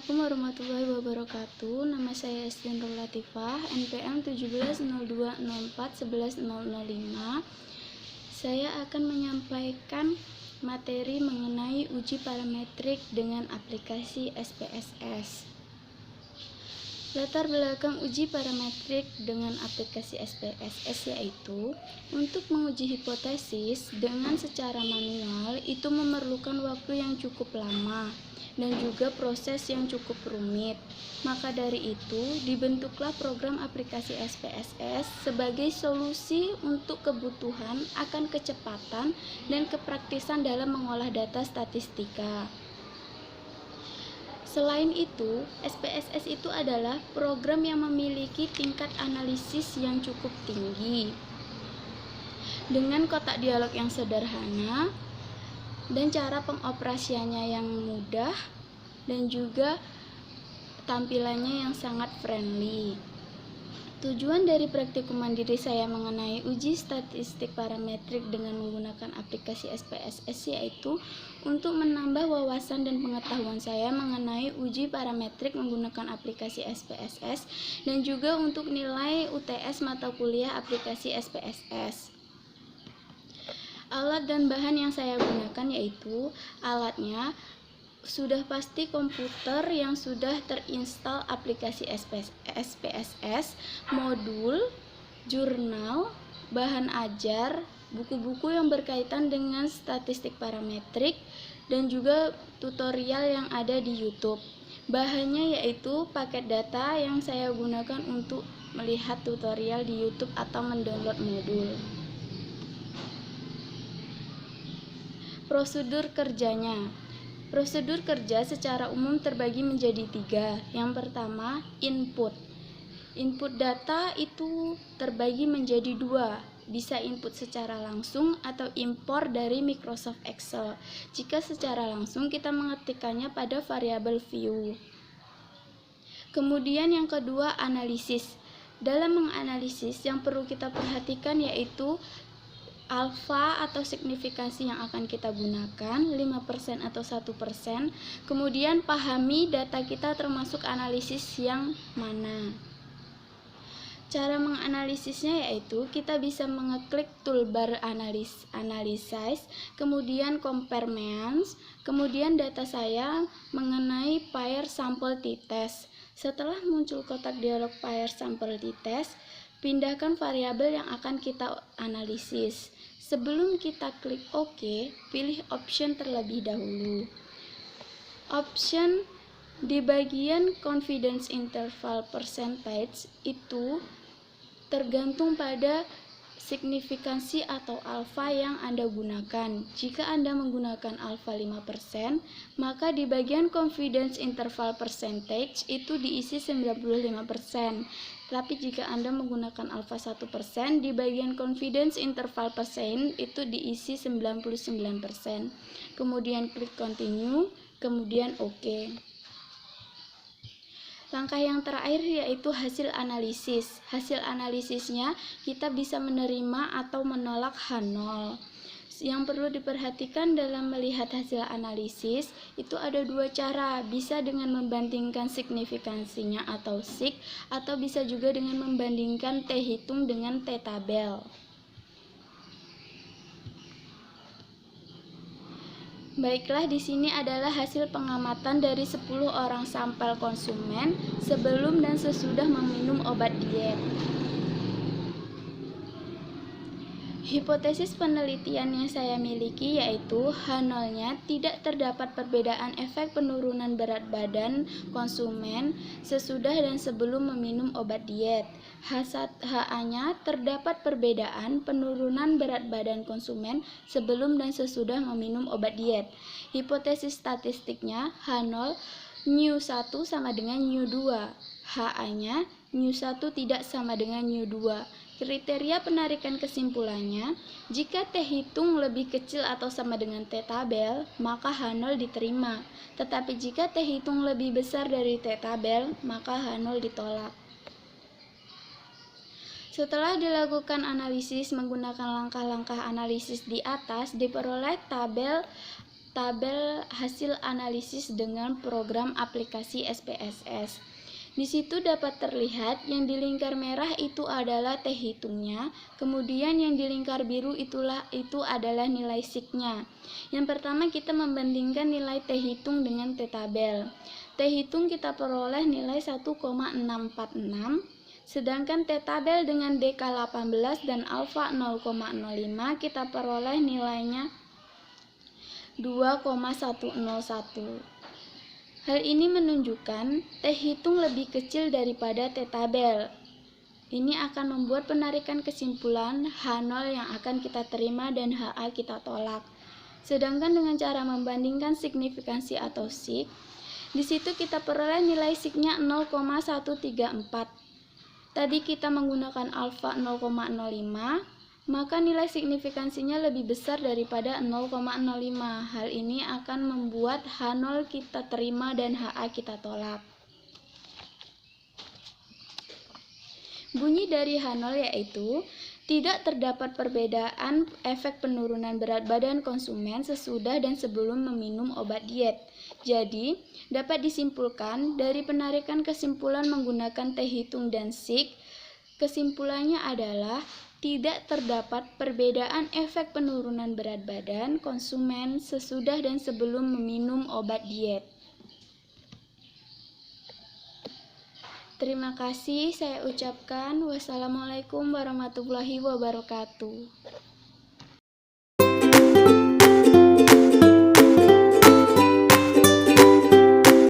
Assalamualaikum warahmatullahi wabarakatuh. Nama saya Estin Nur Latifah, NPM 170204110005. Saya akan menyampaikan materi mengenai uji parametrik dengan aplikasi SPSS. Latar belakang uji parametrik dengan aplikasi SPSS yaitu untuk menguji hipotesis dengan secara manual itu memerlukan waktu yang cukup lama dan juga proses yang cukup rumit. Maka dari itu, dibentuklah program aplikasi SPSS sebagai solusi untuk kebutuhan akan kecepatan dan kepraktisan dalam mengolah data statistika. Selain itu, SPSS itu adalah program yang memiliki tingkat analisis yang cukup tinggi dengan kotak dialog yang sederhana dan cara pengoperasiannya yang mudah dan juga tampilannya yang sangat friendly. Tujuan dari praktikum mandiri saya mengenai uji statistik parametrik dengan menggunakan aplikasi SPSS yaitu untuk menambah wawasan dan pengetahuan saya mengenai uji parametrik menggunakan aplikasi SPSS dan juga untuk nilai UTS mata kuliah aplikasi SPSS. Alat dan bahan yang saya gunakan yaitu alatnya sudah pasti komputer yang sudah terinstal aplikasi SPSS, modul, jurnal, bahan ajar, buku-buku yang berkaitan dengan statistik parametrik, dan juga tutorial yang ada di YouTube. Bahannya yaitu paket data yang saya gunakan untuk melihat tutorial di YouTube atau mendownload modul. Prosedur kerjanya. Prosedur kerja secara umum terbagi menjadi 3. Yang pertama, input. Input data itu terbagi menjadi 2. Bisa input secara langsung atau impor dari Microsoft Excel. Jika secara langsung kita mengetikkannya pada variabel view. Kemudian yang kedua, analisis. Dalam menganalisis yang perlu kita perhatikan yaitu alfa atau signifikansi yang akan kita gunakan 5% atau 1%. Kemudian pahami data kita termasuk analisis yang mana. Cara menganalisisnya yaitu kita bisa mengeklik toolbar analysis, kemudian compare means, kemudian data saya mengenai pair sample t-test. Setelah muncul kotak dialog pair sample t-test, pindahkan variabel yang akan kita analisis. Sebelum kita klik OK, pilih option terlebih dahulu. Option di bagian confidence interval percentage itu tergantung pada signifikansi atau alfa yang Anda gunakan. Jika Anda menggunakan alfa 5%, maka di bagian confidence interval percentage itu diisi 95%. Tapi jika Anda menggunakan alfa 1%, di bagian confidence interval percent itu diisi 99%. Kemudian klik continue, kemudian OK. Langkah yang terakhir yaitu hasil analisis. Hasil analisisnya kita bisa menerima atau menolak H0. Yang perlu diperhatikan dalam melihat hasil analisis itu ada 2 cara, bisa dengan membandingkan signifikansinya atau sig, atau bisa juga dengan membandingkan t-hitung dengan t-tabel. Baiklah, di sini adalah hasil pengamatan dari 10 orang sampel konsumen sebelum dan sesudah meminum obat diet. Hipotesis penelitian yang saya miliki yaitu H0-nya tidak terdapat perbedaan efek penurunan berat badan konsumen sesudah dan sebelum meminum obat diet. HA-nya terdapat perbedaan penurunan berat badan konsumen sebelum dan sesudah meminum obat diet. Hipotesis statistiknya H0 μ1 sama dengan μ2. HA-nya μ1 tidak sama dengan μ2. Kriteria penarikan kesimpulannya, jika t-hitung lebih kecil atau sama dengan t-tabel, maka H0 diterima. Tetapi jika t-hitung lebih besar dari t-tabel, maka H0 ditolak. Setelah dilakukan analisis menggunakan langkah-langkah analisis di atas, diperoleh tabel tabel hasil analisis dengan program aplikasi SPSS. Di situ dapat terlihat yang di lingkar merah itu adalah teh hitungnya, kemudian yang di lingkar biru itu adalah nilai SIK-nya. Yang pertama kita membandingkan nilai teh hitung dengan teh tabel. Teh hitung kita peroleh nilai 1,646, sedangkan teh tabel dengan DK18 dan alfa 0,05 kita peroleh nilainya 2,101. Hal ini menunjukkan teh hitung lebih kecil daripada teh tabel. Ini akan membuat penarikan kesimpulan H0 yang akan kita terima dan HA kita tolak. Sedangkan dengan cara membandingkan signifikansi atau SIK, di situ kita peroleh nilai SIK-nya 0,134. Tadi kita menggunakan alfa 0,05, maka nilai signifikansinya lebih besar daripada 0,05. Hal ini akan membuat H0 kita terima dan HA kita tolak. Bunyi dari H0 yaitu tidak terdapat perbedaan efek penurunan berat badan konsumen sesudah dan sebelum meminum obat diet. Jadi, dapat disimpulkan dari penarikan kesimpulan menggunakan teh hitung dan SIK, kesimpulannya adalah tidak terdapat perbedaan efek penurunan berat badan konsumen sesudah dan sebelum meminum obat diet. Terima kasih saya ucapkan. Wassalamualaikum warahmatullahi wabarakatuh.